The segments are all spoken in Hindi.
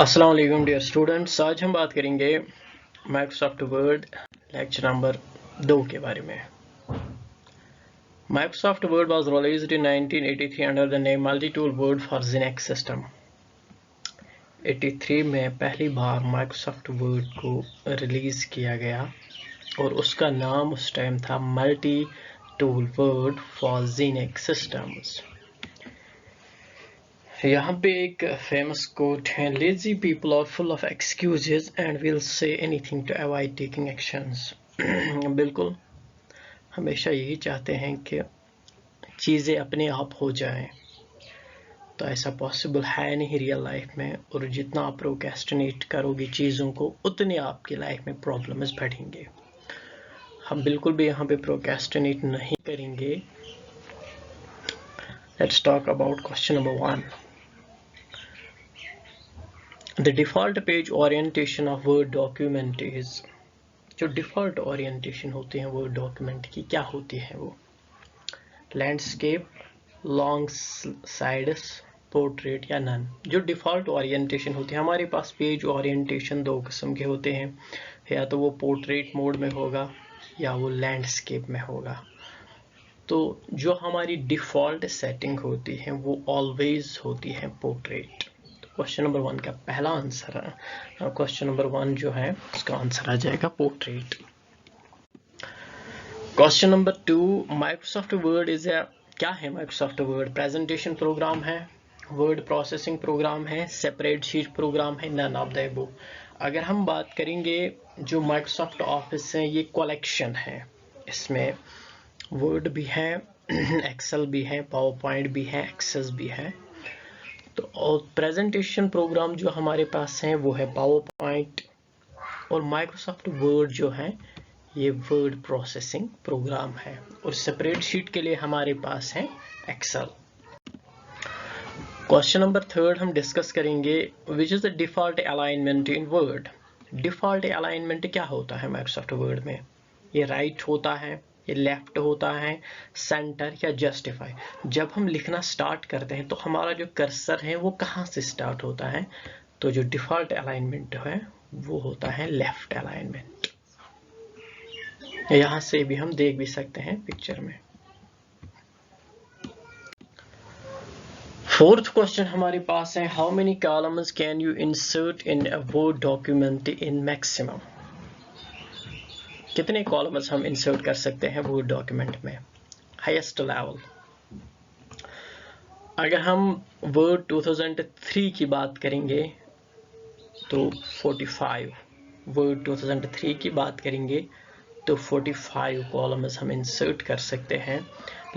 अस्सलाम वालेकुम डियर स्टूडेंट्स, आज हम बात करेंगे माइक्रोसॉफ्ट वर्ड लेक्चर नंबर 2 के बारे में। Microsoft Word was released in 1983 under the name multi tool word for Linux system. 83 में पहली बार माइक्रोसॉफ्ट वर्ड को रिलीज किया गया और उसका नाम उस टाइम था मल्टी टूल वर्ड फॉर लिनक्स सिस्टम्स। यहाँ पे एक फेमस कोट है, lazy people are full of excuses and will say anything to avoid taking actions. बिल्कुल हमेशा यही चाहते हैं कि चीज़ें अपने आप हो जाएं, तो ऐसा पॉसिबल है नहीं रियल लाइफ में। और जितना आप प्रोक्रेस्टिनेट करोगे चीज़ों को, उतने आपकी लाइफ में प्रॉब्लम्स बढ़ेंगे। हम बिल्कुल भी यहाँ पे प्रोक्रेस्टिनेट नहीं करेंगे। Let's talk about question number 1। The default page orientation of Word document is, जो डिफ़ॉल्ट ओरिएंटेशन होती है वर्ड डॉक्यूमेंट की क्या होती है वो? लैंडस्केप, लॉन्ग साइड्स, पोर्ट्रेट या नन। जो डिफ़ॉल्ट ओरिएंटेशन होती है, हमारे पास पेज ओरिएंटेशन दो किस्म के होते हैं, या तो वो पोर्ट्रेट मोड में होगा या वो लैंडस्केप में होगा। तो जो हमारी डिफ़ॉल्ट सेटिंग होती है वो ऑलवेज होती है पोर्ट्रेट। क्वेश्चन नंबर 1 का पहला आंसर है, क्वेश्चन नंबर 1 जो है उसका आंसर आ जाएगा portrait. Question number 2, Microsoft word is a, क्या है माइक्रोसॉफ्ट वर्ड? प्रेजेंटेशन प्रोग्राम है, वर्ड प्रोसेसिंग प्रोग्राम है, सेपरेट शीट प्रोग्राम है, नन ऑफ द अबव। अगर हम बात करेंगे जो माइक्रोसॉफ्ट ऑफिस है, ये कलेक्शन है, इसमें वर्ड भी है, एक्सेल भी है, पावर पॉइंट भी है, एक्सेस भी है। तो और प्रेजेंटेशन प्रोग्राम जो हमारे पास है वो है पावर पॉइंट, और माइक्रोसॉफ्ट वर्ड जो है ये वर्ड प्रोसेसिंग प्रोग्राम है। और सेपरेट शीट के लिए हमारे पास है एक्सेल। क्वेश्चन नंबर 3 हम डिस्कस करेंगे, which is the default alignment in word. Default alignment क्या होता है माइक्रोसॉफ्ट वर्ड में? ये राइट होता है, ये लेफ्ट होता है, सेंटर या जस्टिफाई। जब हम लिखना स्टार्ट करते हैं तो हमारा जो कर्सर है वो कहाँ से स्टार्ट होता है? तो जो डिफॉल्ट अलाइनमेंट है वो होता है लेफ्ट अलाइनमेंट। यहाँ से भी हम देख भी सकते हैं पिक्चर में। 4th क्वेश्चन हमारे पास है, how many columns can you insert in a word document in maximum? कितने कॉलम्स हम इंसर्ट कर सकते हैं वर्ड डॉक्यूमेंट में? Highest level. अगर हम वर्ड 2003 की बात करेंगे तो 45, वर्ड 2003 की बात करेंगे तो 45 कॉलम्स हम इंसर्ट कर सकते हैं।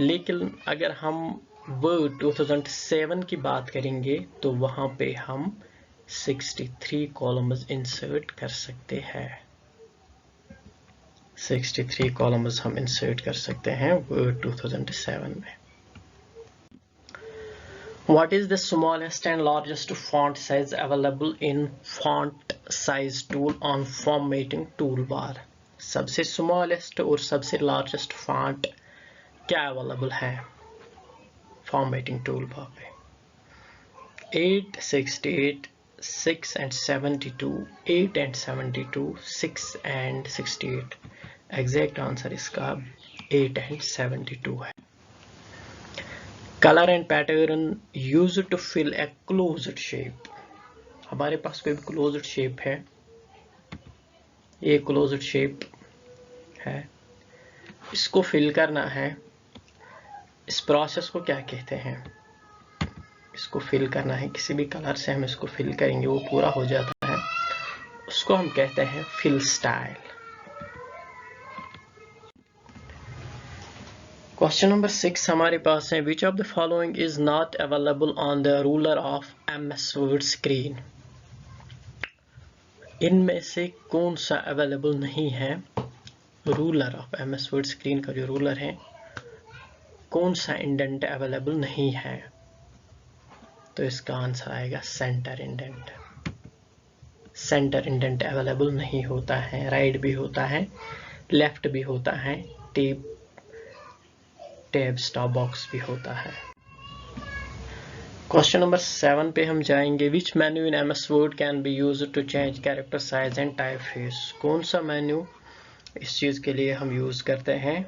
लेकिन अगर हम वर्ड 2007 की बात करेंगे तो वहाँ पे हम 63 कॉलम्स इंसर्ट कर सकते हैं। 63 कॉलम्स हम इंसर्ट कर सकते हैं वर्ड 2007 में। What is the smallest and largest font size available in font size tool on formatting toolbar? सबसे स्मॉलेस्ट और सबसे लार्जेस्ट फॉन्ट क्या अवेलेबल है फॉर्मेटिंग टूल बार पे? 8, 68, 6 and 72, 8 and 72, 6 and 68। Exact answer इसका 8 and 72 है। Colour and pattern use to fill a closed shape. हमारे पास कोई क्लोज्ड शेप है, ये क्लोज्ड शेप है, इसको फिल करना है। इस प्रोसेस को क्या कहते हैं? इसको फिल करना है, किसी भी कलर से हम इसको फिल करेंगे वो पूरा हो जाता है, उसको हम कहते हैं फिल स्टाइल। क्वेश्चन नंबर 6 हमारे पास है, which of the following is not available on the ruler of MS word screen. इनमें से कौन सा अवेलेबल नहीं है ruler of MS word screen का? जो रूलर है, कौन सा इंडेंट अवेलेबल नहीं है? तो इसका आंसर आएगा centre indent. Centre indent available नहीं होता है, राइट भी होता है, लेफ्ट भी होता है, टैब स्टॉप बॉक्स भी होता है। क्वेश्चन नंबर 7 पे हम जाएंगे। Which menu in MS Word can be used to change character size and typeface? कौन सा मेन्यू इस चीज के लिए हम यूज करते हैं?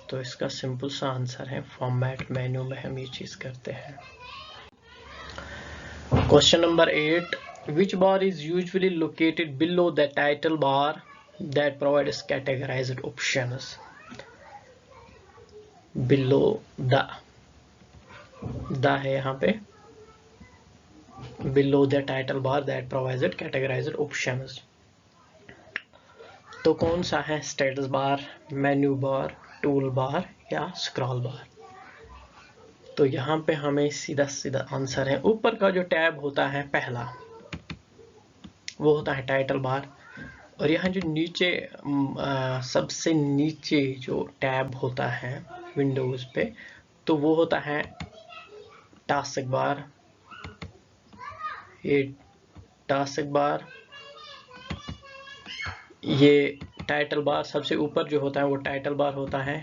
तो इसका सिंपल सा आंसर है फॉर्मेट मेन्यू में हम ये चीज करते हैं। Question number 8, which bar is usually located below the title bar that provides categorized options? Below the है यहाँ पे below the title bar that provides categorized options। तो कौन सा है? Status bar, menu bar, tool bar या स्क्रॉल बार? तो यहाँ पे हमें सीधा सीधा आंसर है ऊपर का जो टैब होता है पहला, वो होता है टाइटल बार। और यहाँ जो नीचे सबसे नीचे जो टैब होता है विंडोज पे, तो वो होता है टास्क बार। ये टास्क बार, ये टाइटल बार सबसे ऊपर जो होता है वो टाइटल बार होता है।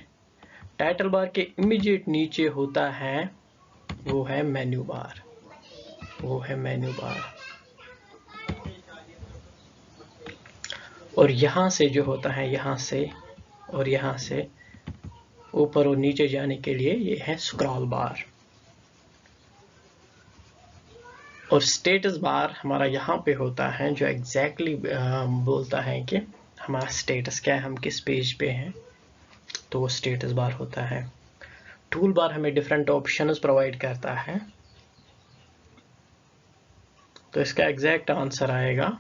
टाइटल बार के इमीडिएट नीचे होता है वो है मेन्यू बार, वो है मेन्यू बार। और यहाँ से जो होता है, यहाँ से और यहाँ से ऊपर और नीचे जाने के लिए ये है स्क्रॉल बार। और स्टेटस बार हमारा यहाँ पे होता है, जो एग्जैक्टली बोलता है कि हमारा स्टेटस क्या है, हम किस पेज पे हैं, तो वो स्टेटस बार होता है। टूल बार हमें डिफरेंट ऑप्शंस प्रोवाइड करता है। तो इसका एग्जैक्ट आंसर आएगा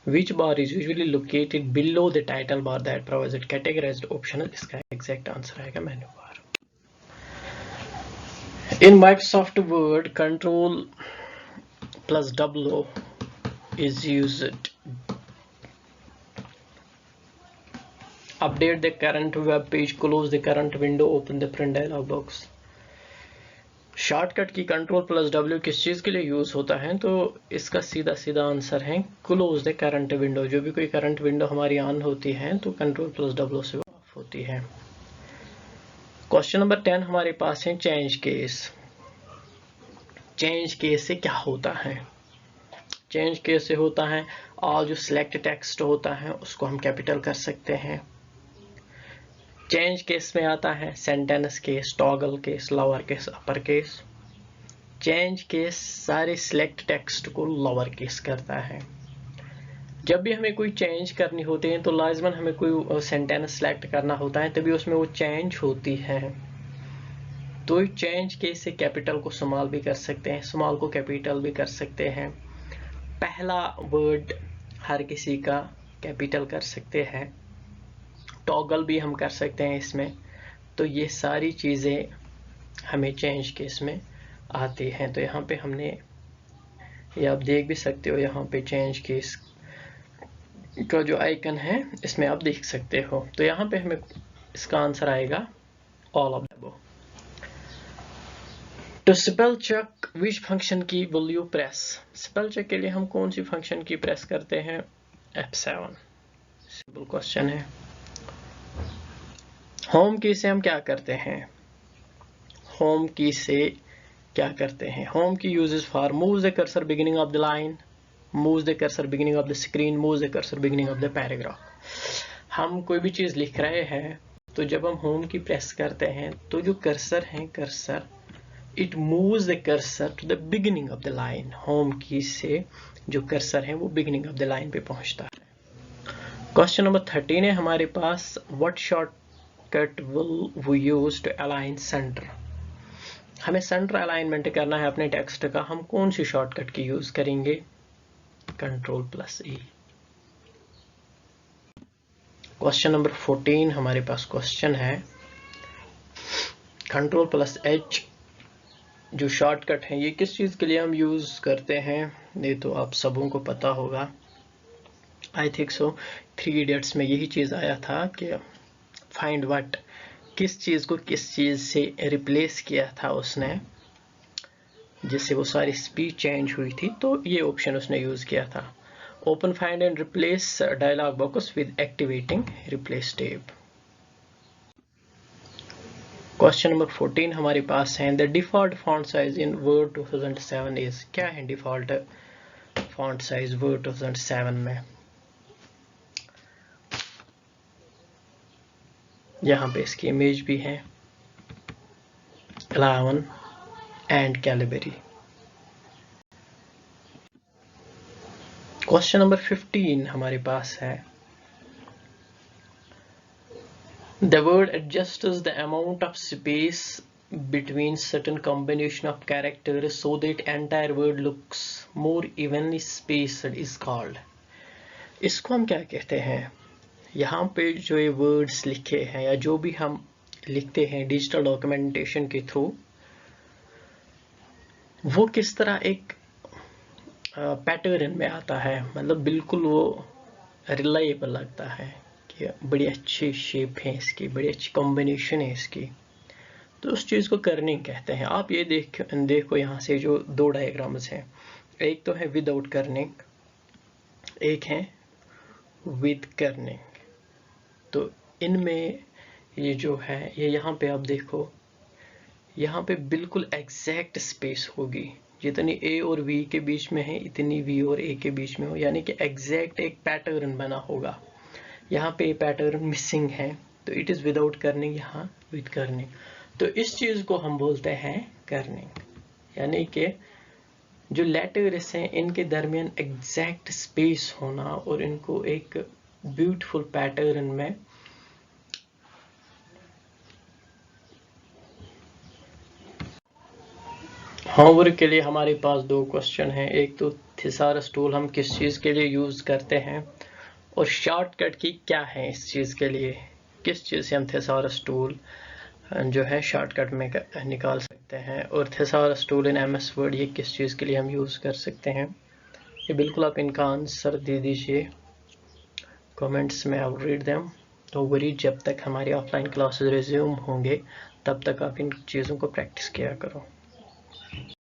Which bar is usually located below the title bar that provides categorized options? इसका एग्जैक्ट आंसर आएगा menu bar. In Microsoft Word, Control plus W is used. Update the current web page, close the current window, open the print dialog box. Shortcut की कंट्रोल प्लस W किस चीज के लिए यूज होता है? तो इसका सीधा सीधा आंसर है क्लोज द करंट विंडो। जो भी कोई करंट विंडो हमारी ऑन होती है तो कंट्रोल प्लस W से ऑफ होती है। क्वेश्चन नंबर 10 हमारे पास है चेंज केस। चेंज केस से क्या होता है? चेंज केस से होता है ऑल जो सिलेक्ट टेक्स्ट होता है उसको हम कैपिटल कर सकते हैं। चेंज केस में आता है sentence case, toggle case, lower case, upper case. Change case सारे सिलेक्ट टेक्स्ट को लोअर केस करता है। जब भी हमें कोई चेंज करनी होती है तो लाजमन हमें कोई सेंटेंस सिलेक्ट करना होता है, तभी उसमें वो चेंज होती है। तो चेंज केस से कैपिटल को स्मॉल भी कर सकते हैं, स्मॉल को कैपिटल भी कर सकते हैं। पहला वर्ड हर किसी का कैपिटल कर सकते हैं, टॉगल भी हम कर सकते हैं इसमें। तो ये सारी चीज़ें हमें चेंज केस में आती हैं। तो यहाँ पे हमने, ये आप देख भी सकते हो, यहाँ पे चेंज केस का जो आइकन है इसमें आप देख सकते हो। तो यहाँ पे हमें इसका आंसर आएगा all of the above. To spell check which function key will you press? Spell check के लिए हम कौन सी फंक्शन की प्रेस करते हैं? F7। सिंपल क्वेश्चन है। होम की से हम क्या करते हैं? होम की से क्या करते हैं? होम की uses for move the cursor beginning of the line, move the cursor beginning of the screen, move the cursor beginning of the paragraph. हम कोई भी चीज लिख रहे हैं तो जब हम होम की प्रेस करते हैं तो जो कर्सर है, cursor it moves the cursor to the beginning of the line. Home key से जो कर्सर है वो बिगिनिंग ऑफ द लाइन पे पहुंचता है। क्वेश्चन नंबर 13 है हमारे पास, what shortcut will we use to align center? हमें सेंटर अलाइनमेंट करना है अपने टेक्स्ट का, हम कौन सी शॉर्टकट की यूज करेंगे? Control plus E। Question number 14 हमारे पास क्वेश्चन है, कंट्रोल प्लस H जो शॉर्टकट है ये किस चीज के लिए हम यूज करते हैं? ये तो आप सबों को पता होगा, आई थिंक सो 3 इडियट्स में यही चीज आया था कि फाइंड व्हाट, किस चीज को किस चीज से रिप्लेस किया था उसने, जिससे वो सारी स्पीच चेंज हुई थी, तो ये ऑप्शन उसने यूज किया था। Open find and replace dialog box with activating replace tab. Question number 14 हमारे पास है the default font size in word 2007 is. क्या है डिफॉल्ट फॉन्ट साइज वर्ड 2007 में? यहाँ पे इसकी इमेज भी है, 11 एंड कैलिबरी। क्वेश्चन नंबर 15 हमारे पास है the word adjusts the amount of space between certain combination of characters so that entire word looks more evenly spaced is called। इसको हम क्या कहते हैं? यहाँ पे जो ये वर्ड्स लिखे हैं या जो भी हम लिखते हैं डिजिटल डॉक्यूमेंटेशन के थ्रू, वो किस तरह एक पैटर्न में आता है, मतलब बिल्कुल वो रिलायबल लगता है कि बड़ी अच्छी शेप है इसकी, बड़ी अच्छी कॉम्बिनेशन है इसकी, तो उस चीज़ को कर्निंग कहते हैं। आप ये देखो यहाँ से जो दो डायग्राम्स हैं, एक तो है विदाउट कर्निंग, एक है विद कर्निंग। तो इनमें ये जो है, ये यहाँ पे आप देखो, यहाँ पे बिल्कुल एग्जैक्ट स्पेस होगी, जितनी ए और वी के बीच में है इतनी वी और ए के बीच में हो, यानी कि एग्जैक्ट एक पैटर्न बना होगा। यहाँ पे पैटर्न मिसिंग है तो इट इज विदाउट कर्निंग, यहाँ विद कर्निंग। तो इस चीज को हम बोलते हैं कर्निंग, यानी कि जो लेटर्स हैं इनके दरमियान एग्जैक्ट स्पेस होना और इनको एक ब्यूटीफुल पैटर्न में होमवर्क के लिए हमारे पास दो क्वेश्चन हैं। एक तो थिसारस टूल हम किस चीज़ के लिए यूज़ करते हैं, और शॉर्टकट की क्या है इस चीज़ के लिए, किस चीज़ से हम थिसारस टूल जो है शॉर्टकट में निकाल सकते हैं, और thesaurus tool in MS word ये किस चीज़ के लिए हम यूज़ कर सकते हैं। ये बिल्कुल आप इनका आंसर दे दीजिए कमेंट्स में, आप रीड देम। तो वरी जब तक हमारी ऑफलाइन क्लासेस रिज्यूम होंगे तब तक आप इन चीज़ों को प्रैक्टिस किया करो।